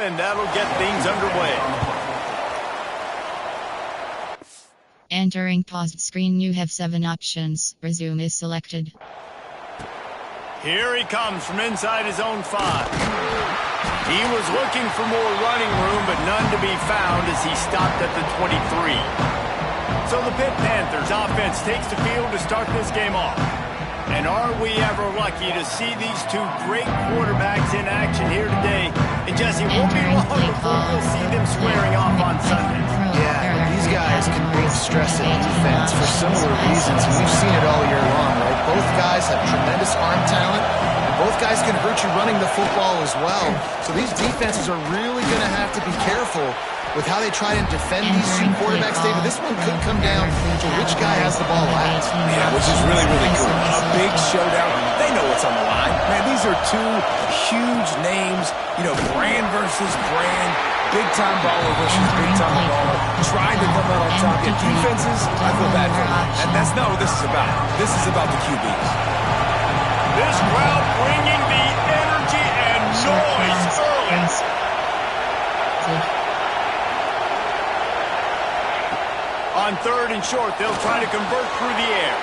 and that'll get things underway. Entering paused screen, you have 7 options. Resume is selected. Here he comes from inside his own 5. He was looking for more running room, but none to be found as he stopped at the 23. So the Pitt Panthers offense takes the field to start this game off. And are we ever lucky to see these two great quarterbacks in action here today? And Jesse, won't be long before we'll see them squaring off on Sunday. Yeah, these guys can both stress the defense for similar reasons. We've seen it all year long, right? Both guys have tremendous arm talent. Both guys can hurt you running the football as well. So these defenses are really going to have to be careful with how they try and defend these two quarterbacks, David. This one could come down to which guy has the ball last. Yeah, which is really, really cool. A big showdown. They know what's on the line. Man, these are two huge names. You know, brand versus brand. Big-time baller versus big-time baller. Trying to come out on top. Yet defenses, I feel bad for them. And that's not what this is about. This is about the QBs. This crowd bringing the energy and noise early. On 3rd and short, they'll try to convert through the air.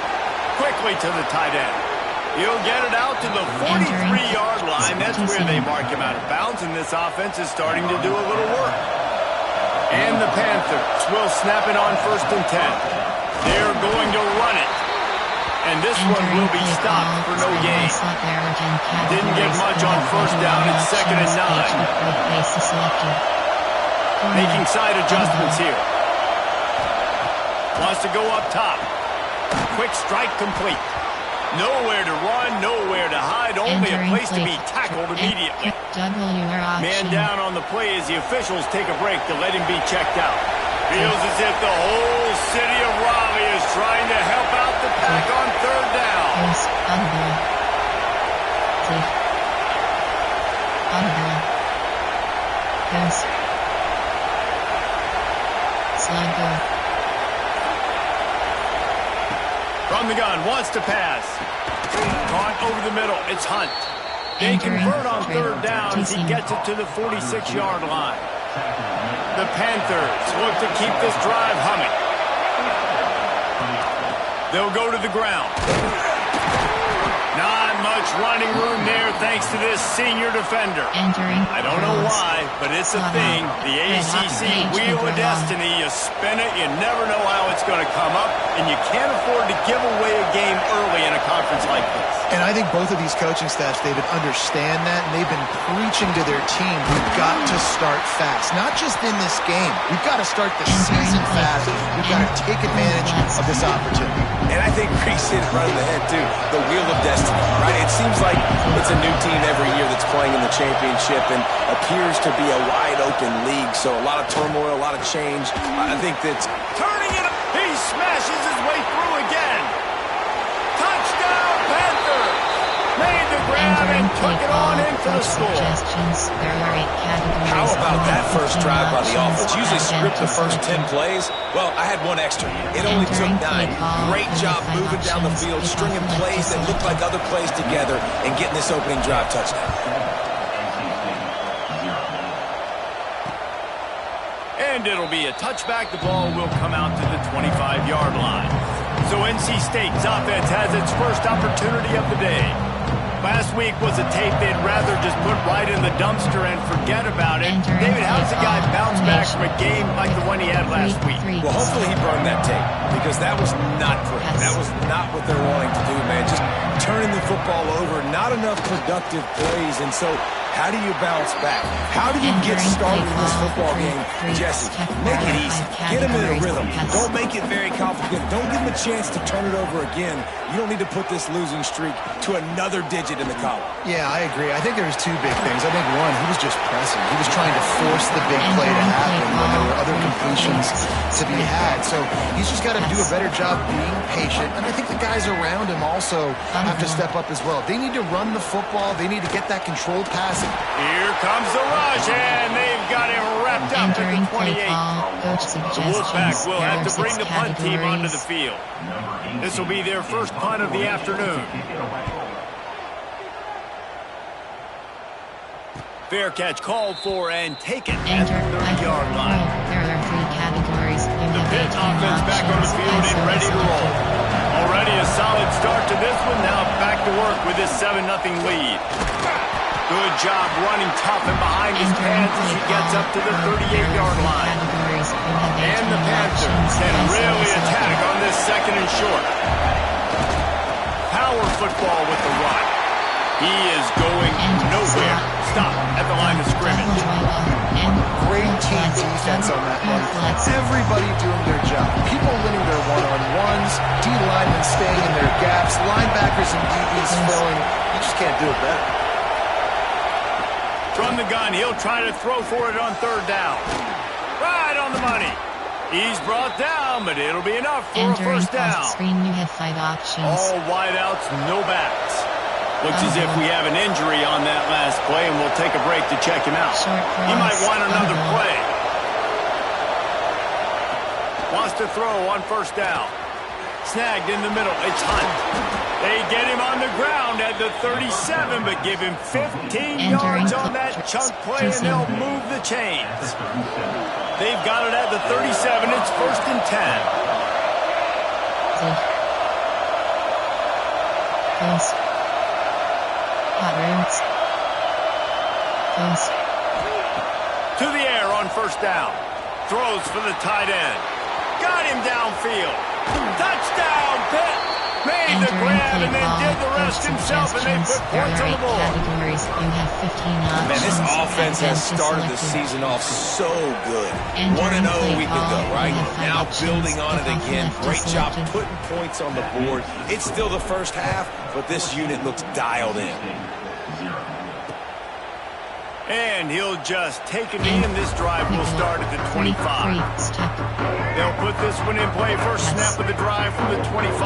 Quickly to the tight end. He'll get it out to the 43-yard line. That's where they mark him out of bounds, and this offense is starting to do a little work. And the Panthers will snap it on 1st and 10. They're going to run it. And this one will be stopped for no gain. Didn't get much on 1st down. It's 2nd and 9. Making side adjustments here. Wants to go up top. Quick strike complete. Nowhere to run, nowhere to hide, only a place to be tackled immediately. Man down on the play as the officials take a break to let him be checked out. Feels as if the whole city of Raleigh is trying to help out the pack on 3rd down. From the gun, wants to pass. Caught over the middle, it's Hunt. They convert on 3rd down as he gets it to the 46-yard line. The Panthers look to keep this drive humming. They'll go to the ground. Not much running room there thanks to this senior defender. I don't know why, but it's a thing. The ACC Wheel of Destiny. You spin it, you never know how it's going to come up, and you can't afford to give away a game early in a conference like this. And I think both of these coaching staffs, David, understand that, and they've been preaching to their team, we've got to start fast. Not just in this game. We've got to start the season fast. We've got to take advantage of this opportunity. And I think Reese hit it right in the head, too. The Wheel of Destiny, right? It seems like it's a new team every year that's playing in the championship and appears to be a wide-open league. So a lot of turmoil, a lot of change. I think that's turning it up. He smashes his way through again. Touchdown, Panthers! Made the grab and took it on in for the score. How about that first drive by the offense? Usually script the first 10 plays. Well, I had one extra. It only took 9. Great job moving down the field, stringing plays that look like other plays together, and getting this opening drive touchdown. And it'll be a touchback. The ball will come out to the 25-yard line. So NC State's offense has its first opportunity of the day. Last week was a tape they'd rather just put right in the dumpster and forget about it. David, how does a guy bounce back from a game like the one he had last week? Well, hopefully he burned that tape, because that was not great. That was not what they're wanting to do, man. Just turning the football over, not enough productive plays, and so how do you bounce back? How do you get started in this football game? Jesse, make it easy. Get him in a rhythm. Don't make it very complicated. Don't give him a chance to turn it over again. You don't need to put this losing streak to another digit in the column. Yeah, I agree. I think there was 2 big things. I think one, he was just pressing. He was trying to force the big play to happen when there were other completions to be had. So he's just got to do a better job being patient. And I think the guys around him also have to step up as well. They need to run the football. They need to get that controlled pass. Here comes the rush, and they've got him wrapped up at the 28. The Wolfpack will have to bring the punt team onto the field. This will be their first punt of the afternoon. Fair catch called for and taken at Enter the 30-yard line. There are 3 categories. You The have Pitt 18 offense back on the options. field and ready to roll. Already a solid start to this one. Now back to work with this 7-0 lead. Good job running tough and behind his pants as he gets up to the 38-yard line. And the Panthers can really attack on this 2nd and short. Power football with the run. He is going nowhere. Stop at the line of scrimmage. Great team defense on that one. Everybody doing their job. People winning their one-on-ones, D-linemen staying in their gaps, linebackers and DBs filling. You just can't do it better. From the gun, he'll try to throw for it on 3rd down. Right on the money. He's brought down, but it'll be enough for a first down. Screen, you have 5 options. All wideouts, no backs. Looks as if we have an injury on that last play, and we'll take a break to check him out. He might want another play. Wants to throw on 1st down. Snagged in the middle. It's Hunt. They get him on the ground at the 37, but give him 15 yards on that chunk play, and they'll move the chains. They've got it at the 37. It's 1st and 10. Close. Hot routes. Close. To the air on 1st down. Throws for the tight end. Got him downfield. Touchdown, Pitt. Made the grab and then did the rest himself, and they put points on the board. Categories. You have 15 options. Man, this offense has started the season off so good. 1-0 a week ago, right? Now building on it again. Great job putting points on the board. It's still the first half, but this unit looks dialed in. And he'll just take a knee, and this drive will start at the 25. They'll put this one in play. First snap of the drive from the 25.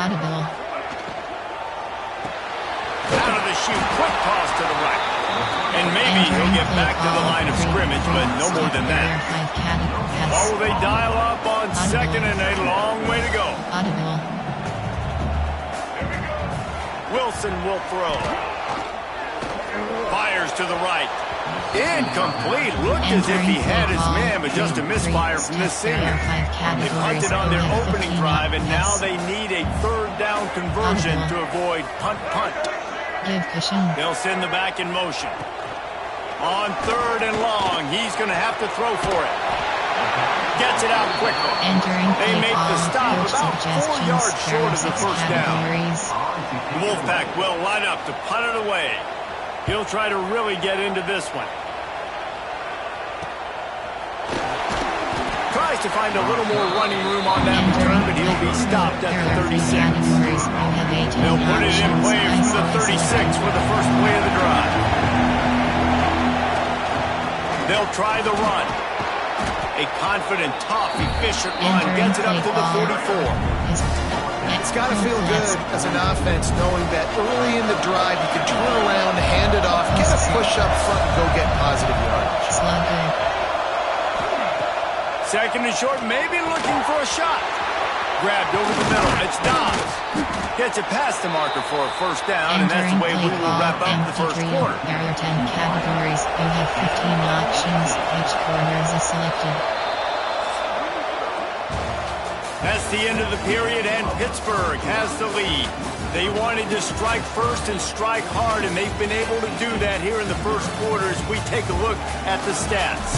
Audible. Out of the chute, quick toss to the right. And maybe he'll get back to the line of scrimmage, but no more than that. Oh, they dial up on 2nd and a long way to go. Audible. Wilson will throw. Fires to the right. Incomplete. Looked as if he had his man, but just a misfire from this senior. They punted on their opening drive, and now they need a 3rd down conversion to avoid punt. Give cushion. They'll send the back in motion. On 3rd and long, he's going to have to throw for it. Gets it out quickly. They make the stop about 4 yards short of the 1st down. The Wolfpack will line up to punt it away. He'll try to really get into this one. Tries to find a little more running room on that return, but he'll be stopped at the 36. They'll put it in play from the 36 for the first play of the drive. They'll try the run. A confident, tough, efficient run gets it up to the 44. It's got to feel good as an offense knowing that early in the drive you can turn around, hand it off, get a push up front, and go get positive yardage. 2nd and short, maybe looking for a shot. Grabbed over the middle. It's Dobbs. Gets it past the marker for a 1st down, and that's the way we will wrap up the 1st quarter. There are 10 categories. You have 15 options. Each corner is selected. That's the end of the period, and Pittsburgh has the lead. They wanted to strike first and strike hard, and they've been able to do that here in the 1st quarter as we take a look at the stats.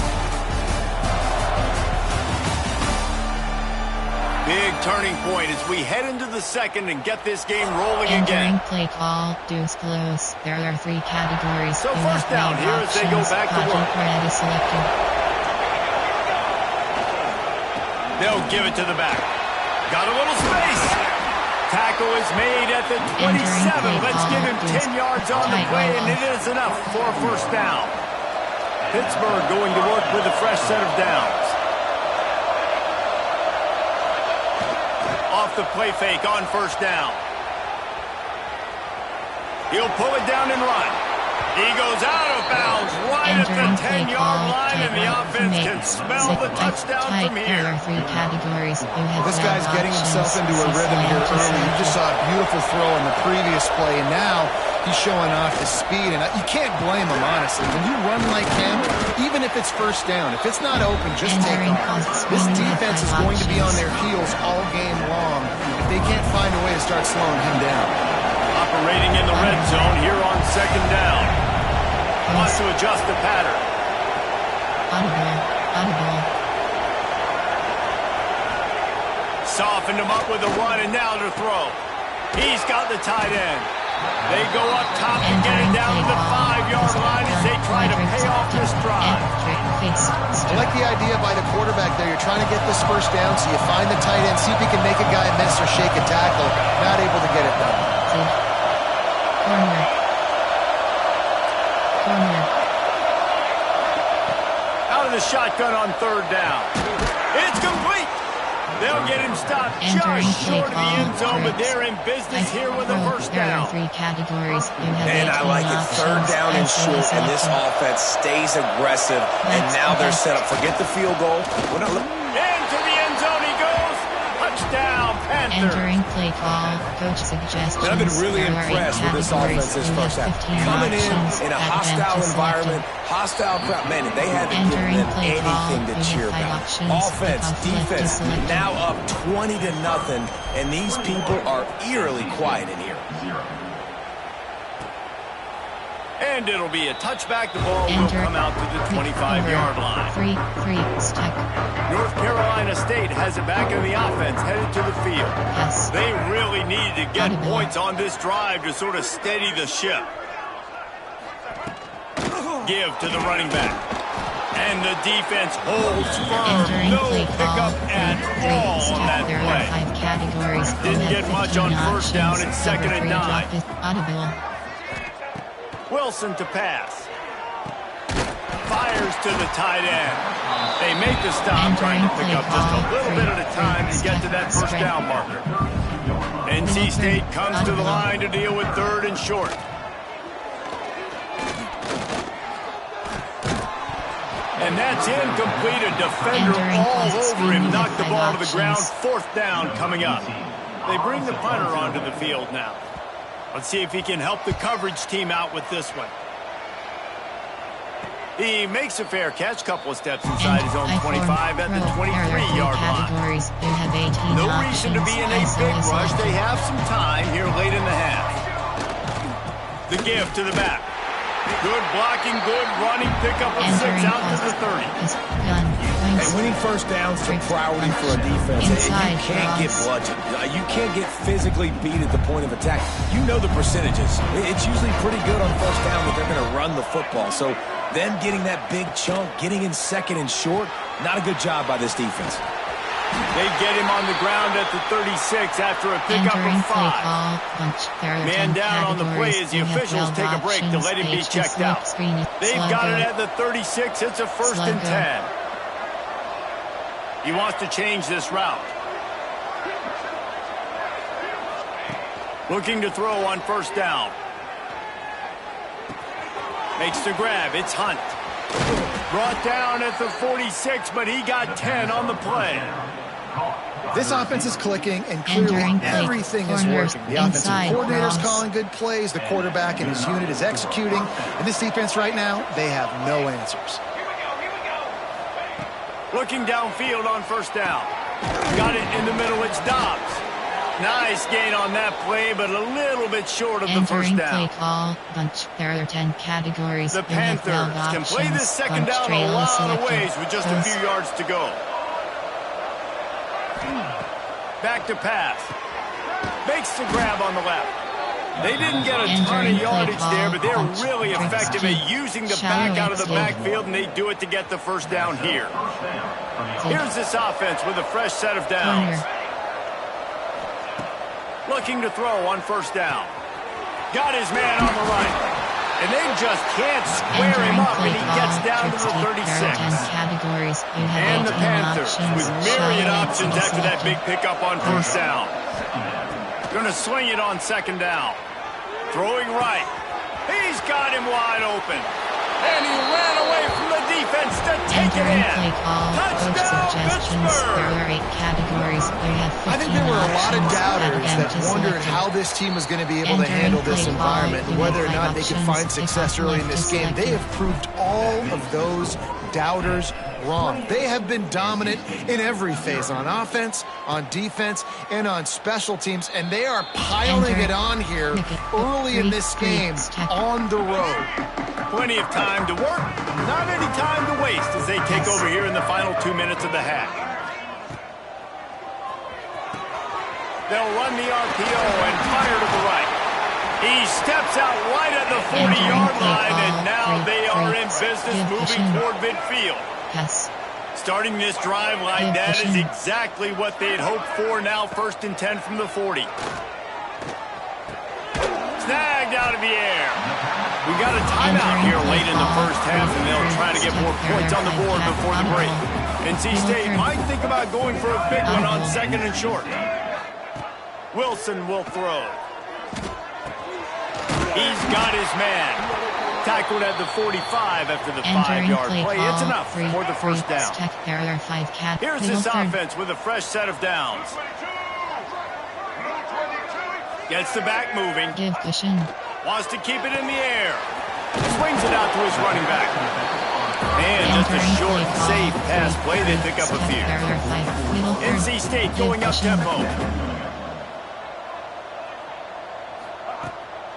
Big turning point as we head into the 2nd and get this game rolling again. Play call, deuce close. There are 3 categories. So 1st down here as they go back to work. They'll give it to the back. Got a little space. Tackle is made at the 27. Let's give him 10 yards on the play, and it is enough for a 1st down. Pittsburgh going to work with a fresh set of downs. Off the play fake on 1st down. He'll pull it down and run. He goes out of bounds right at the 10-yard line, and the offense can smell the touchdown from here. This guy's getting himself into a rhythm here early. You just saw a beautiful throw in the previous play, and now he's showing off his speed, and you can't blame him, honestly. When you run like him, even if it's first down, if it's not open, just take off. This defense is going to be on their heels all game long if they can't find a way to start slowing him down. Operating in the red zone here on second down. Wants to adjust the pattern. Audible. Softened him up with a run, and now to throw. He's got the tight end. They go up top and get it down to the 5-yard line as they try to pay off this drive. I like the idea by the quarterback there. You're trying to get this first down, so you find the tight end, see if he can make a guy miss or shake a tackle. Not able to get it done. Corner. Out of the shotgun on third down. It's complete. They'll get him stopped just short of the end zone, but they're in business here with a first down. There are 3 categories. Man, I like it. Third down and short, and this offense stays aggressive, and now they're set up. Forget the field goal. We're not into the end zone he goes. Touchdown, Panthers. Entering play call. Coach suggestions. I've been really impressed with this offense this first half. Coming in a hostile environment, hostile crowd. Man, they haven't given them anything to cheer about. Offense, defense, now up 20-0, and these people are eerily quiet in here. And it'll be a touchback. The ball will come out to the 25-yard line. 3 stuck. North Carolina State has it back in the offense, headed to the field. Yes. They really needed to get points on this drive to sort of steady the ship. Give to the running back. And the defense holds firm. No pickup at all on that play. 5 categories. Didn't get much on first down. It's second and 9. Wilson to pass. Fires to the tight end. They make the stop, trying to pick up just a little bit at a time to get to that first down marker. NC State comes to the line to deal with third and short. And that's incomplete. A defender all over him. Knocked the ball to the ground. Fourth down coming up. They bring the punter onto the field now. Let's see if he can help the coverage team out with this one. He makes a fair catch, couple of steps inside his own 25 at the 23-yard line. No reason to be in a big rush. They have some time here late in the half. The give to the back. Good blocking, good running, pickup of 6 out to the 30. And winning first downs is a priority for a defense. You can't get bludgeoned. You can't get physically beat at the point of attack. You know the percentages. It's usually pretty good on first down that they're going to run the football. So them getting that big chunk, getting in second and short, not a good job by this defense. They get him on the ground at the 36 after a pickup of 5. Man down on the play as the officials take a break to let him be checked out. They've got it at the 36. It's a first and 10. He wants to change this route. Looking to throw on first down. Makes the grab. It's Hunt. Brought down at the 46, but he got 10 on the play. This offense is clicking, and clearly everything is working. The offensive coordinator's calling good plays. The quarterback and his unit is executing. And this defense right now, they have no answers. Looking downfield on first down. Got it in the middle. It's Dobbs. Nice gain on that play, but a little bit short of the first down. Play call. There are 10 categories. The Panthers can play this second down a lot of ways with just a few yards to go. Back to pass. Makes the grab on the left. They didn't get a ton of yardage there, but they're really effective at using the back out of the backfield, and they do it to get the first down here. Here's this offense with a fresh set of downs. Looking to throw on first down. Got his man on the right. And they just can't square him up, and he gets down to the 36. And the Panthers with myriad options after that big pickup on first down. Going to swing it on second down. Throwing right. He's got him wide open. And he ran away way from the defense to take it in. Play call, coach Touchdown, suggestions. Pittsburgh. There are 8 categories. You have 15 I think there were a lot of options. doubters Add that them to wondered SilK. how this team was going to be able to Entering handle this play environment call, and whether or you have not they could options. find success Pick up early in this left to game. They select. have proved all of those doubters wrong. They have been dominant in every phase, on offense, on defense, and on special teams, and they are piling it on here early in this game on the road. Plenty of time to work, not any time to waste as they take over here in the final 2 minutes of the half. They'll run the RPO and fire to the right. He steps out right at the 40-yard line, and now they are in business moving toward midfield. Yes. Starting this drive like that is exactly what they'd hoped for. Now 1st and 10 from the 40. Snagged out of the air. We got a timeout here late in the first half, and they'll try to get more points on the board before the break. NC State might think about going for a big one on 2nd and short. Wilson will throw. He's got his man. Tackled at the 45 after the 5-yard play. It's enough for the first down. Here's this offense with a fresh set of downs. Gets the back moving. Give cushion. Wants to keep it in the air. Swings it out to his running back. And just a short, safe pass play. They pick up a few. NC State going up tempo.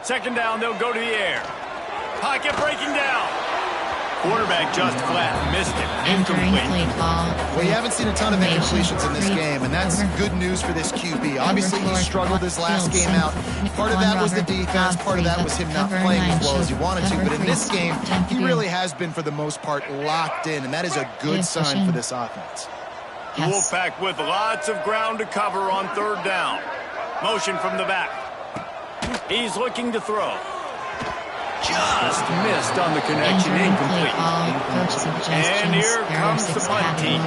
2nd down, they'll go to the air. Pocket breaking down. Quarterback just flat. Missed it. Incomplete. Well, you haven't seen a ton of incompletions in this game, and that's good news for this QB. Obviously, he struggled his last game out. Part of that was the defense. Part of that was him not playing as well as he wanted to. But in this game, he really has been, for the most part, locked in, and that is a good sign for this offense. The Wolfpack with lots of ground to cover on 3rd down. Motion from the back. He's looking to throw. Just missed on the connection. Incomplete. And here comes the punt team.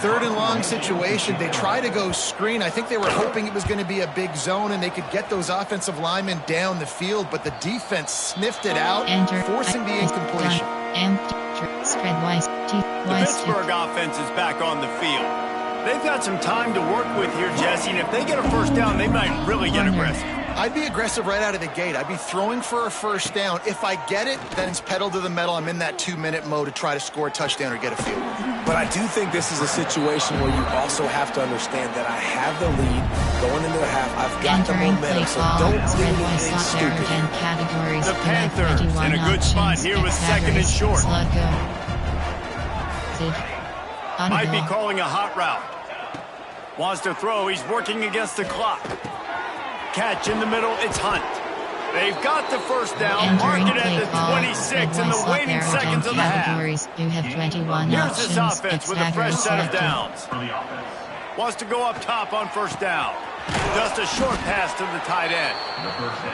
3rd and long situation. They try to go screen. I think they were hoping it was going to be a big zone and they could get those offensive linemen down the field, but the defense sniffed it out, forcing the incompletion. The Pittsburgh offense is back on the field. They've got some time to work with here, Jesse, and if they get a first down, they might really get aggressive. I'd be aggressive right out of the gate. I'd be throwing for a first down. If I get it, then it's pedal to the metal. I'm in that 2-minute mode to try to score a touchdown or get a field goal. But I do think this is a situation where you also have to understand that I have the lead going into the half. I've got the momentum, so don't do anything stupid. The Panthers in a good spot here with 2nd and short. Might be calling a hot route. Wants to throw. He's working against the clock. Catch in the middle. It's Hunt. They've got the first down. Mark it at the 26 in the waiting seconds of the half. You have 21 Here's this offense with a fresh set of downs. Wants to go up top on 1st down. Just a short pass to the tight end.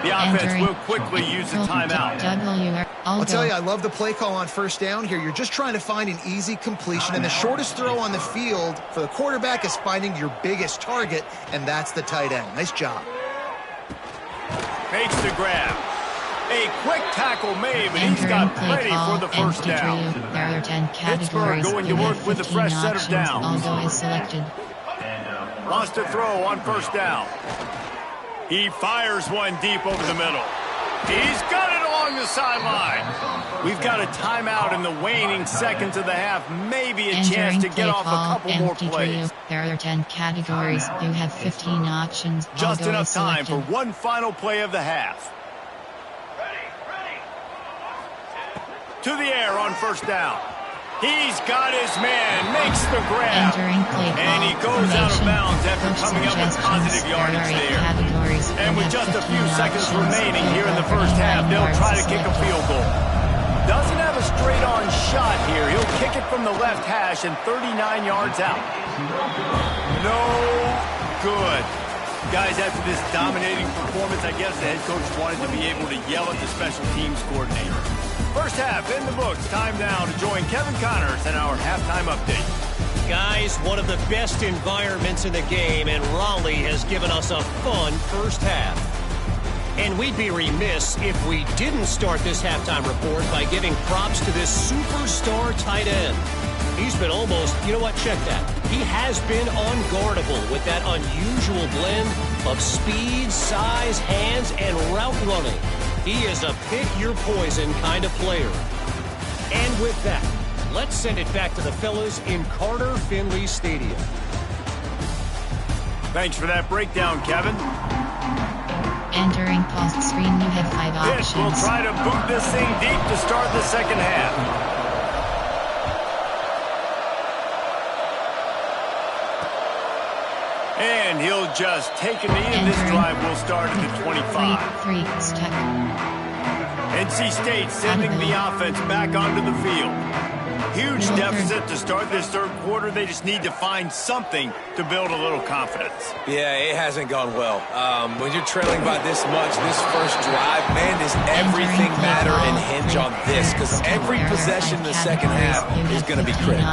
The offense will quickly use a timeout. I'll tell you, I love the play call on 1st down here. You're just trying to find an easy completion, and the shortest throw on the field for the quarterback is finding your biggest target, and that's the tight end. Nice job. Makes the grab. A quick tackle made, but he's got plenty for the first down. There are 10 Pittsburgh going to work with a fresh set of downs. Although is selected. Wants to throw on 1st down. He fires one deep over the middle. He's got it along the sideline. We've got a timeout in the waning seconds of the half. Maybe a chance to get off a couple more plays. There are 10 categories. You have 15 options. Just enough time for one final play of the half. To the air on 1st down. He's got his man, makes the grab, and he goes out of bounds after coming up with positive yardage there. And with just a few seconds remaining here in the first half, they'll try to kick a field goal. Doesn't have a straight-on shot here. He'll kick it from the left hash and 39 yards out. No good. Guys, after this dominating performance, I guess the head coach wanted to be able to yell at the special teams coordinator. First half in the books. Time now to join Kevin Connors in our halftime update. Guys, one of the best environments in the game, and Raleigh has given us a fun first half. And we'd be remiss if we didn't start this halftime report by giving props to this superstar tight end. He's been almost, you know what, check that. He has been unguardable with that unusual blend of speed, size, hands, and route running. He is a pick-your-poison kind of player. And with that, let's send it back to the fellas in Carter Finley Stadium. Thanks for that breakdown, Kevin. Entering post screen, you have 5 Pitch will options. try to boot this thing deep to start the second half. And he'll just take a knee, and this drive will start at the 25. 3 stuck. NC State sending the offense back onto the field. Huge deficit to start this third quarter. They just need to find something to build a little confidence. Yeah, it hasn't gone well. When you're trailing by this much, this first drive, man, does everything matter and hinge on this? Because every possession in the second half is going to be critical.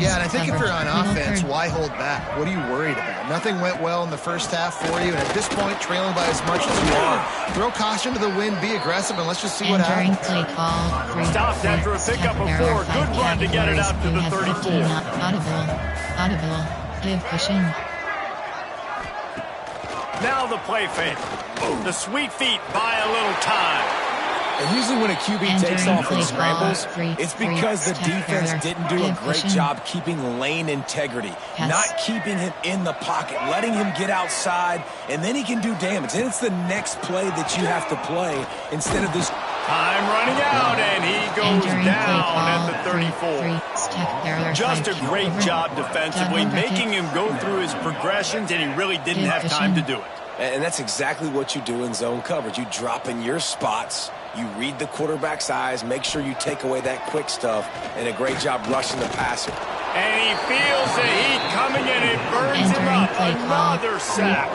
Yeah, and I think if you're on offense, why hold back? What are you worried about? Nothing went well in the first half for you, and at this point, trailing by as much as you are, throw caution to the wind, be aggressive, and let's just see what happens. Play call. Stopped after a pickup of 4. Good run to get it out to the 34. Audible. Live pushing. Now the play fake. The sweet feet buy a little time. And usually when a QB takes off and scrambles, it's because the defense didn't do a great job keeping lane integrity, not keeping him in the pocket, letting him get outside, and then he can do damage. And it's the next play that you have to play instead of this. Time running out, and he goes down at the 34. Just a great job defensively, making him go through his progressions, and he really didn't have time to do it. And that's exactly what you do in zone coverage. You drop in your spots, you read the quarterback's eyes, make sure you take away that quick stuff, and a great job rushing the passer. And he feels the heat coming, and it burns him up. Another sack.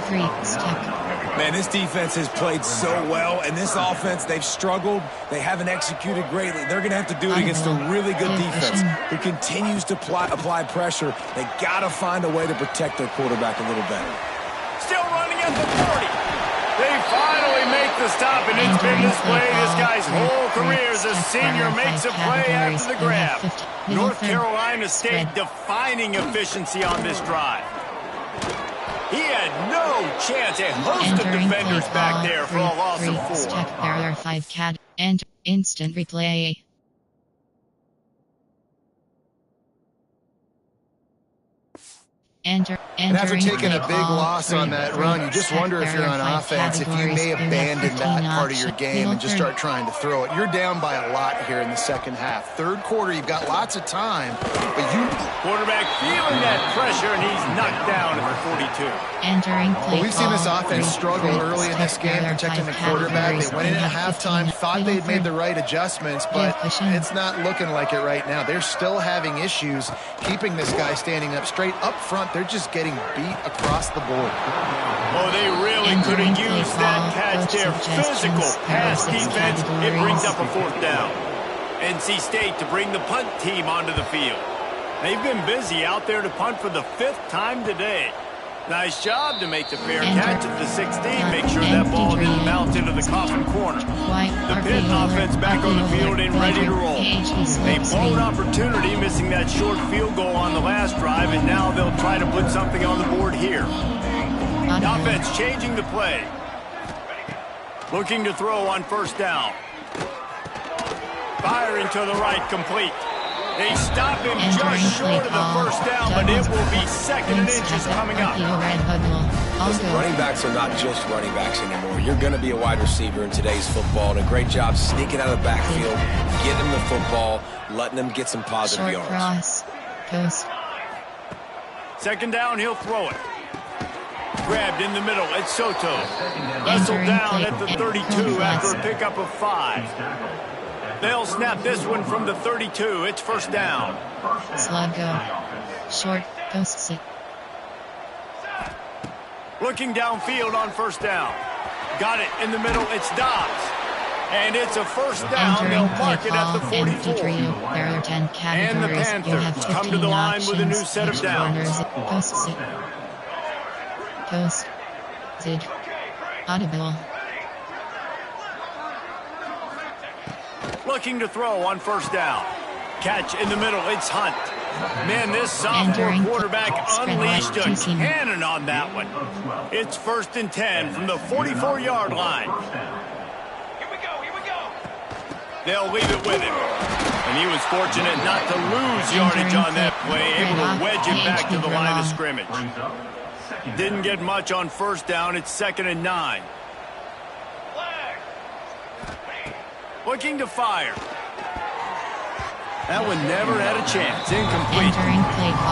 Man, this defense has played so well, and this offense, they've struggled. They haven't executed greatly. They're going to have to do it against a really good defense who continues to apply pressure. They got to find a way to protect their quarterback a little better. Still running at the 40. They finally make the stop, and it's been this way this guy's whole career as a senior makes a play after the grab. North Carolina State defining efficiency on this drive. He had no chance. A host of defenders back there for a loss of 4. BearrR 5 CAD and instant replay. And after taking a big loss on that run, you just wonder if you're on offense, if you may abandon that part of your game and just start trying to throw it. You're down by a lot here in the second half. Third quarter, you've got lots of time, but you... Quarterback feeling that pressure, and he's knocked down at the 42. Well, we've seen this offense struggle early in this game, protecting the quarterback. They went in at halftime, thought they'd made the right adjustments, but it's not looking like it right now. They're still having issues keeping this guy standing up straight up front. They're just getting beat across the board. Oh, they really could have used that catch there. Physical pass defense. It brings up a 4th down. NC State to bring the punt team onto the field. They've been busy out there to punt for the 5th time today. Nice job to make the fair catch at the 16. Make sure that ball didn't bounce into the coffin corner. The Pitt offense back on the field and ready to roll. A blown opportunity, missing that short field goal on the last drive, and now they'll try to put something on the board here. The offense changing the play. Looking to throw on 1st down. Firing to the right, complete. They stop him just short of the 1st down, but it will be 2nd and inches coming up. Listen, running backs are not just running backs anymore. You're going to be a wide receiver in today's football, and a great job sneaking out of the backfield, getting them the football, letting them get some positive yards. 2nd down, he'll throw it. Grabbed in the middle, it's Soto. Wrestled down at the 32 after a pickup of 5. They'll snap this one from the 32. It's 1st down. Slug go. Short, post it. Looking downfield on 1st down. Got it in the middle. It's Dobbs. And it's a 1st down. They'll mark it at the 44. And the Panthers come to the line with a new set of downs. Post. Zid. Audible. Looking to throw on first down. Catch in the middle. It's Hunt. Man, this sophomore quarterback unleashed a cannon on that one. It's 1st and 10 from the 44-yard line. Here we go. They'll leave it with him. And he was fortunate not to lose yardage on that play, able to wedge it back to the line of scrimmage. Didn't get much on first down. It's 2nd and 9. Looking to fire. That one never had a chance. Incomplete.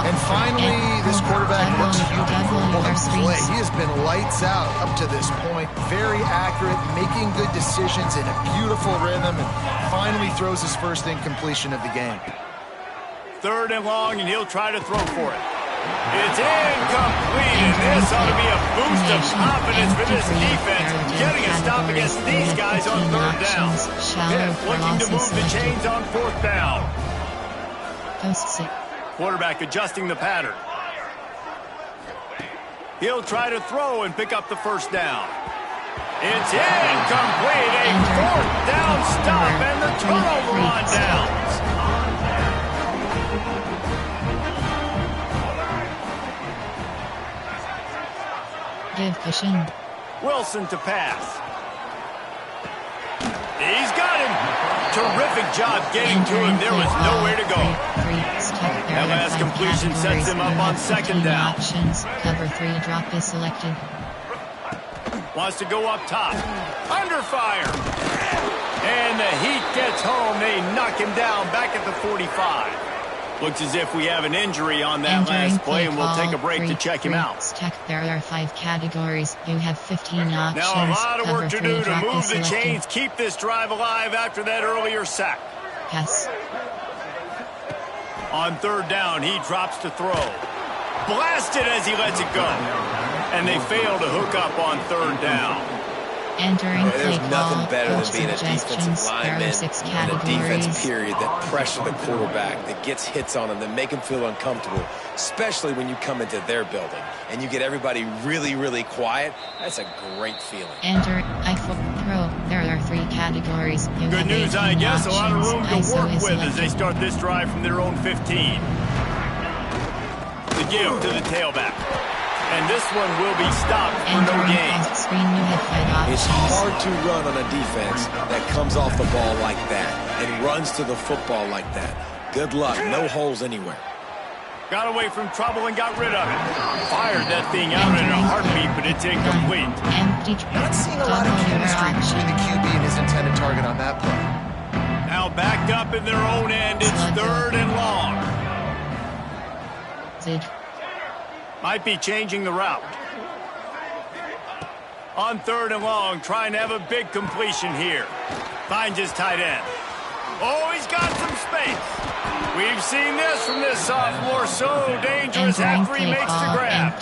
And finally, this quarterback looks human football play. He has been lights out up to this point. Very accurate, making good decisions in a beautiful rhythm, and finally throws his first incompletion of the game. 3rd and long, and he'll try to throw for it. It's incomplete, and this ought to be a boost of confidence for this defense, getting a stop against these guys on 3rd down. Pitt looking to move the chains on 4th down. Quarterback adjusting the pattern. He'll try to throw and pick up the first down. It's incomplete, a 4th down stop, and the turnover on downs. Wilson to pass. He's got him. Terrific job getting to him. There was nowhere to go. That last completion sets him up on 2nd down. Cover 3 drop is selected. Wants to go up top. Under fire. And the heat gets home. They knock him down back at the 45. Looks as if we have an injury on that last play, and we'll take a break to check him out. There are 5 categories. You have 15 options. Now a lot of work to do to move the chains, keep this drive alive after that earlier sack. Yes. On 3rd down, he drops to throw. Blasted as he lets it go. And they fail to hook up on 3rd down. There's nothing better than being a defensive lineman and a defense period that pressure the quarterback, that gets hits on him, that make him feel uncomfortable, especially when you come into their building and you get everybody really, really quiet. That's a great feeling. There are 3 categories. Good news, I guess. A lot of room to work with as they start this drive from their own 15. The give to the tailback. And this one will be stopped for no gain. It's hard to run on a defense that comes off the ball like that and runs to the football like that. Good luck. No holes anywhere. Got away from trouble and got rid of it. Fired that thing out in a heartbeat, but it's incomplete. Not seeing a lot of chemistry between the QB and his intended target on that play. Now backed up in their own end. It's 3rd and long. Might be changing the route. On 3rd and long, trying to have a big completion here. Finds his tight end. Oh, he's got some space. We've seen this from this sophomore. So dangerous after he makes the grab.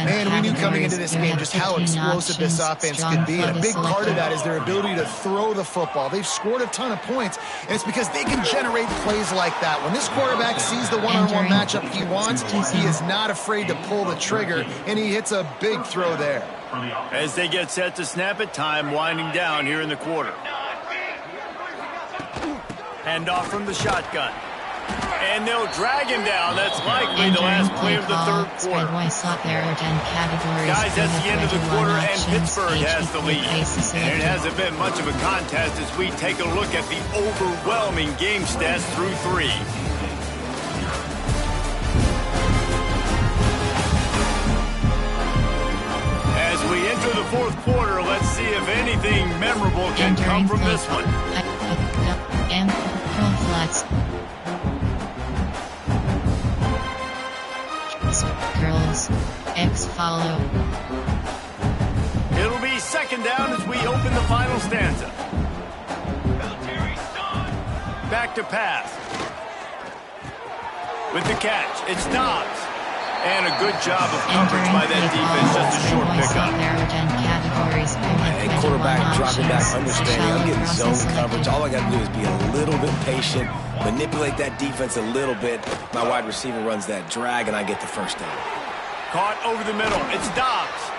Man, we knew coming into this game just how explosive this offense could be. And a big part of that is their ability to throw the football. They've scored a ton of points, and it's because they can generate plays like that. When this quarterback sees the one-on-one matchup he wants, he is not afraid to pull the trigger, and he hits a big throw there. As they get set to snap it, time winding down here in the quarter. Hand off from the shotgun. And they'll drag him down. That's likely the last play of the 3rd quarter. Guys, that's the end of the quarter, and Pittsburgh has the lead. And it hasn't been much of a contest as we take a look at the overwhelming game stats through 3. As we enter the 4th quarter, let's see if anything memorable can come from this one. Girls, X follow. It'll be 2nd down as we open the final stanza. Back to pass. With the catch, it's Dobbs. And a good job of coverage by that defense, just a short pickup. And quarterback dropping back, understanding I'm getting zone coverage. All I got to do is be a little bit patient, manipulate that defense a little bit. My wide receiver runs that drag, and I get the first down. Caught over the middle. It's Dobbs.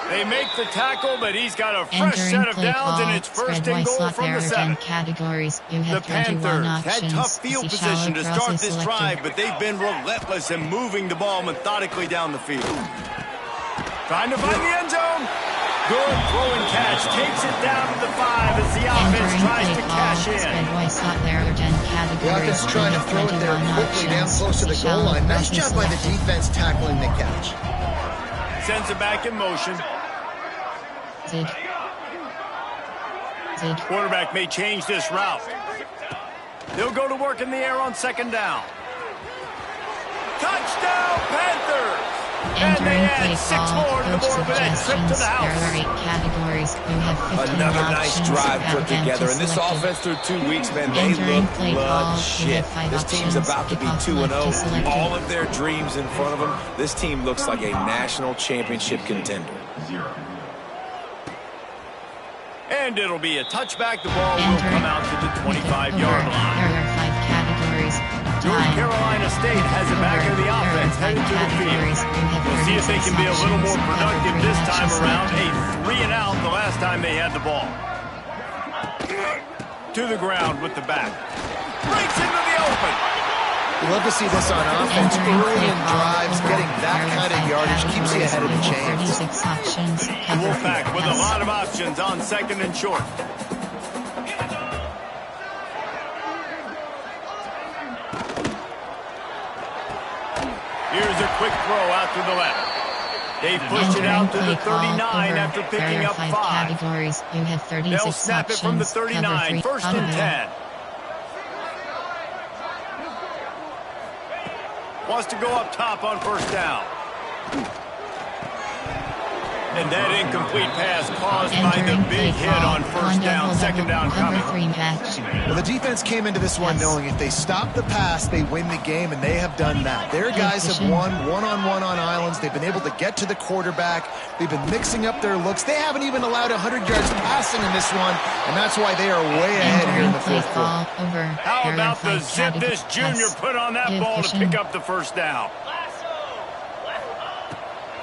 They make the tackle, but he's got a fresh set of downs, and it's first and goal from the 7. Categories. You The have 21 Panthers had options. tough field See position shallow to start crosses this selected. drive, but they've been relentless in moving the ball methodically down the field. Trying to find the end zone. Good throw and catch. Takes it down to the 5 as the offense tries to cash in. The offense trying to throw it there quickly down close to the goal line. Nice job by the defense tackling the catch. Sends it back in motion. Zid. Quarterback may change this route. They'll go to work in the air on 2nd down. Touchdown, Panthers! And they add 6 more to the board with that trip to the house. There are 8 categories. You have 15 Another options. nice drive put Advantage together. And this selected. offense through 2 weeks, man, they Entering look play blood call. You shit. have 5 This team's options. about to be Kickoff 2-0. selected. All of their dreams in front of them. This team looks like a national championship contender. And it'll be a touchback. The ball will come out to the 25-yard line. There are 5 categories. North Time. Carolina State has it back in the offense headed to the field. We'll see if they can be a little more productive this time around. A 3-and-out the last time they had the ball. To the ground with the back. Breaks into the open. You love to see this on offense. Early in drives, getting that kind of yardage keeps you ahead of the chains. 36 options. The Wolfpack with a lot of options on 2nd and short. Here's a quick throw out to the left. They push it out to the 39 after picking up 5. Categories. You have 36 They'll snap it from the 39. 1st and 10. Wants to go up top on 1st down. And that incomplete pass caused by the big hit on 1st down. 2nd down coming. Well, the defense came into this one knowing if they stop the pass, they win the game, and they have done that. Their guys have won one-on-one on islands. They've been able to get to the quarterback. They've been mixing up their looks. They haven't even allowed 100 yards passing in this one, and that's why they are way ahead here in the 4th quarter. How about the zip this junior put on that ball to pick up the 1st down?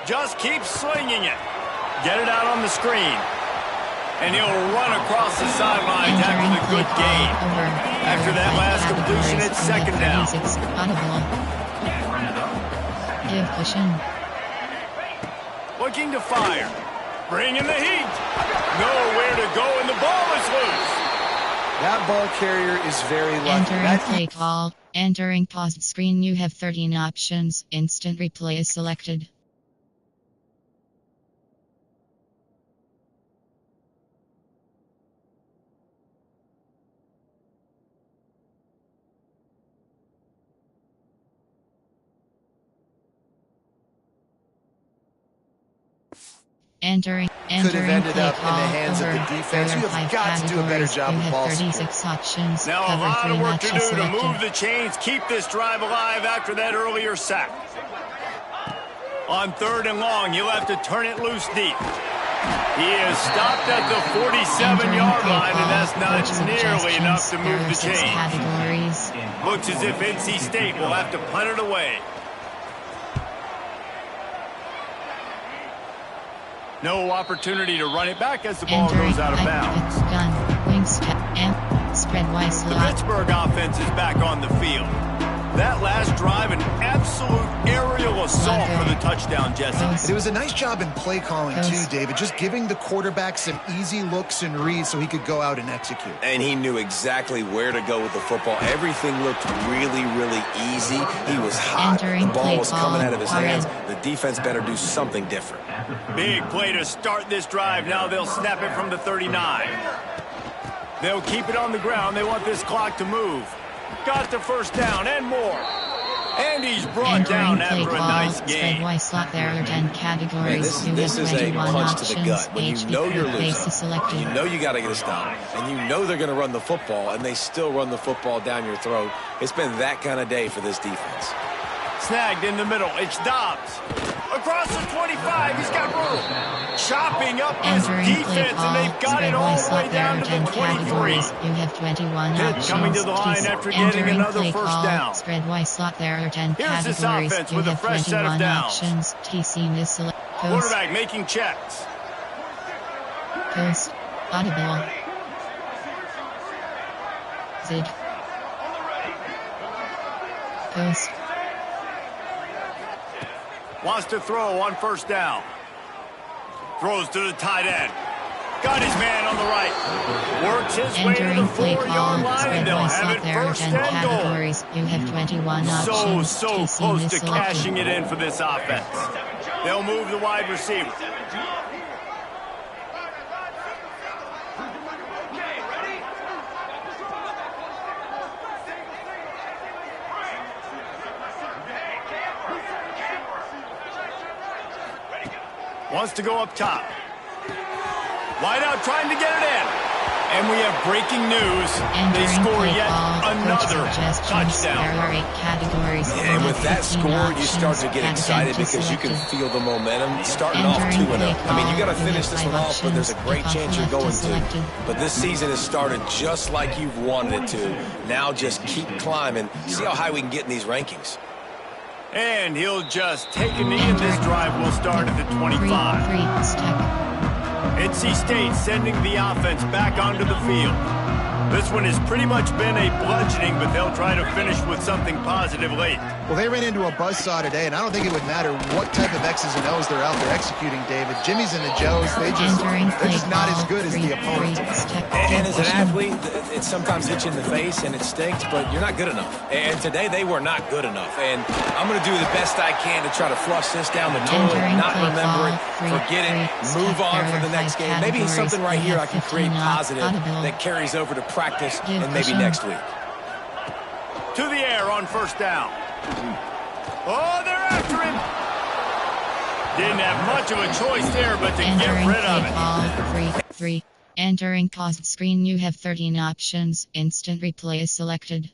Just keep slinging it. Get it out on the screen. And he'll run across the sidelines after the good gain. After that last completion, it's 2nd down. Looking to fire. Bringing the heat. Nowhere to go, and the ball is loose. That ball carrier is very lucky. Entering play call. Entering paused screen. You have 13 options. Instant replay is selected. Could have ended up in the hands of the defense. You have got to do a better job of ball security. 36 options. Now a lot of work to do to move the chains, keep this drive alive after that earlier sack. On 3rd and long, you'll have to turn it loose deep. He is stopped at the 47-yard line, and that's not nearly enough to move the chains. Looks as if NC State will have to punt it away. No opportunity to run it back as the ball goes out of bounds. The Pittsburgh offense is back on the field. That last drive, an absolute aerial assault for the touchdown, Jesse. And it was a nice job in play calling, too, David. Just giving the quarterback some easy looks and reads so he could go out and execute. And he knew exactly where to go with the football. Everything looked really, really easy. He was hot. The ball was coming out of his hands. The defense better do something different. Big play to start this drive. Now they'll snap it from the 39. They'll keep it on the ground. They want this clock to move. Got the 1st down and more. And he's brought down after a nice game. Man, this is a punch to the gut. When you know you're losing, you know you got to get a stop, and you know they're going to run the football, and they still run the football down your throat. It's been that kind of day for this defense. Snagged in the middle. It's Dobbs. Across the 25. He's got room. Chopping up his defense, and they've got it all the way down to the 23. You have 21 options. Coming to the line after getting another 1st down. Spread Y slot, there are 10 Here's categories. this offense with a fresh set of downs. TC Quarterback making checks. Post. Audible. Zig. Post. Wants to throw on first down. Throws to the tight end. Got his man on the right. Works his way to the 4-yard line, and they'll have it first and goal. You have 21 options. So close to cashing it in for this offense. They'll move the wide receiver. Wants to go up top. Wide out trying to get it in. And we have breaking news. They score yet another touchdown. And with that score, you start to get excited because you can feel the momentum starting off 2-0. I mean, you got to finish this one off, but there's a great chance you're going to. But this season has started just like you've wanted it to. Now just keep climbing. See how high we can get in these rankings. And he'll just take a knee, and this drive will start at the 25. NC State sending the offense back onto the field. This one has pretty much been a bludgeoning, but they'll try to finish with something positive late. Well, they ran into a buzzsaw today, and I don't think it would matter what type of X's and O's they're out there executing, David. Jimmy's and the Joes, they're just not as good as the opponent. And as an athlete, it sometimes hits you in the face, and it stinks, but you're not good enough. And today, they were not good enough. And I'm going to do the best I can to try to flush this down the toilet, not remember it, forget it, move on for the next game. Maybe something right here I can create positive that carries over to practice and maybe next week. To the air on first down. Oh, they're after him. Didn't have much of a choice there, but to get rid of it. 3. Entering pause screen, you have 13 options. Instant replay is selected.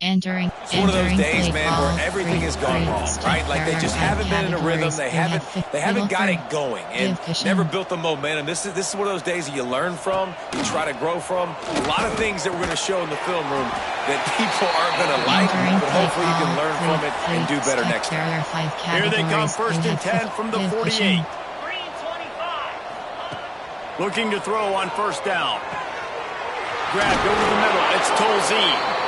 It's one of those days, man, where everything has gone wrong, right? Like they just haven't been in a rhythm. They haven't got it going and never built the momentum. This is one of those days that you learn from, you try to grow from. A lot of things that we're going to show in the film room that people aren't going to like, but hopefully you can learn from it and do better next time. Here they come, first and 10 from the 48. Looking to throw on first down. Grabbed over the middle. It's Tolzien.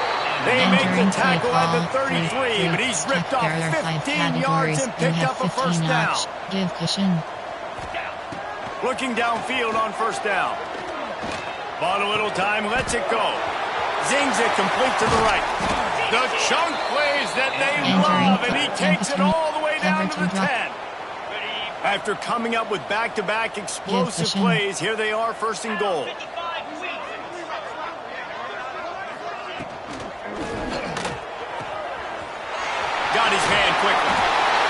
They make the tackle at the 33, but he's ripped off 15 yards and picked up a first down. Looking downfield on first down. Bought a little time, lets it go. Zings it complete to the right. The chunk plays that they love, and he takes it all the way down to the 10. After coming up with back-to-back explosive plays, here they are, first and goal. Got his man quickly.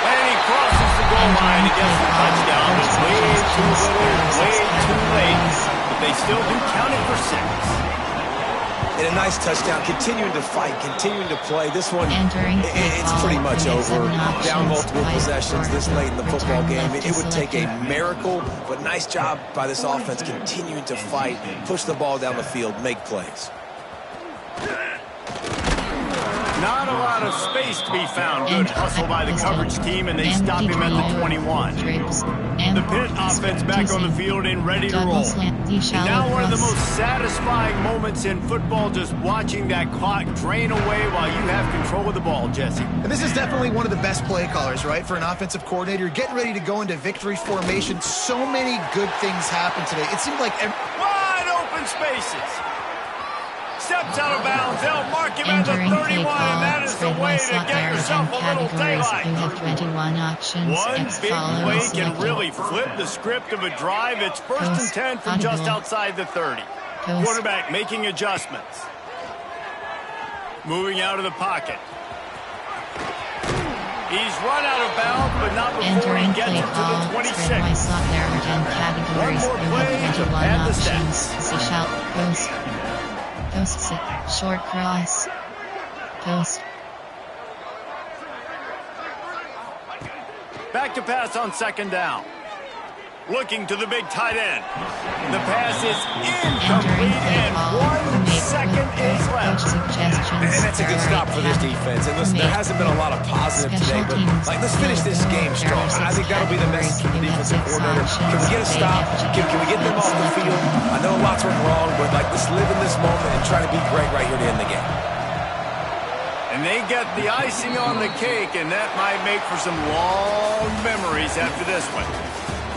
And he crosses the goal line and gets the touchdown. It's way too little, way too late. But they still do count it for 6. And a nice touchdown. Continuing to fight, continuing to play. This one, it's pretty much over. Down multiple possessions this late in the football game. It would take a miracle, but nice job by this offense continuing to fight, push the ball down the field, make plays. Not a lot of space to be found. Good hustle by the coverage team, and they stop him at the 21. The Pitt offense back on the field and ready to roll. And now one of the most satisfying moments in football, just watching that clock drain away while you have control of the ball, Jesse. And this is definitely one of the best play callers, right, for an offensive coordinator. Getting ready to go into victory formation. So many good things happened today. It seemed like wide open spaces. Steps out of bounds. They'll mark him at the 31, and that is the way to get yourself a little daylight. One big play can really flip the script of a drive. It's first and 10 from just outside the 30. Quarterback making adjustments. Moving out of the pocket. He's run out of bounds, but not before he gets it to the 26. One more play to pad the stats. Post, short cross. Post. Back to pass on second down. looking to the big tight end. The pass is Entering incomplete, play and call. 1 second is left. Suggestions. And that's a good stop for this defense. And listen, there hasn't been a lot of positive today, but let's finish this game strong. I think that'll be the message from the defensive coordinator. Can we get a stop? Can we get them off the field? I know lots went wrong, but let's live in this moment and try to be great right here to end the game. And they get the icing on the cake, and that might make for some long memories after this one.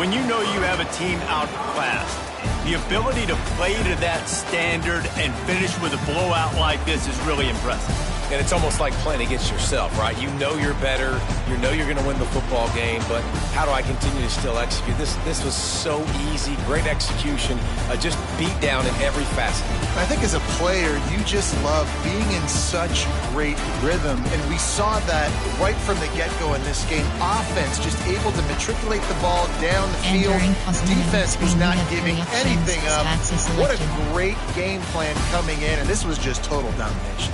When you know you have a team outclassed, the ability to play to that standard and finish with a blowout like this is really impressive. And it's almost like playing against yourself, right? You know you're better. You know you're going to win the football game, but how do I continue to still execute? This was so easy. Great execution. Just beat down in every facet. I think as a player, you just love being in such great rhythm, and we saw that right from the get-go in this game. Offense just able to matriculate the ball down the field. Defense was not giving anything up. What a great game plan coming in, and this was just total domination.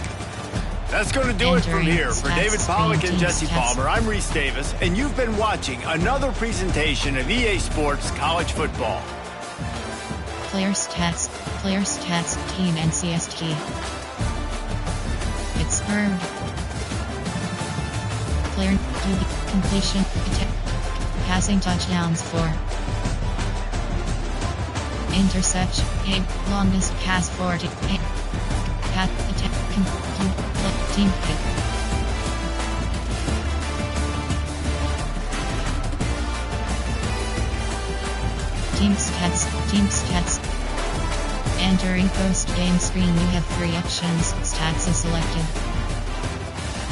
That's going to do it from here. For David Pollack and Jesse Palmer, I'm Reese Davis, and you've been watching another presentation of EA Sports College Football. Player stats, team NCST. Pittsburgh. Player QB completion, passing touchdowns 4. Interception, 8, longest pass 40, 8. Team hit. Team stats. Entering post-game screen, you have 3 options. Stats is selected.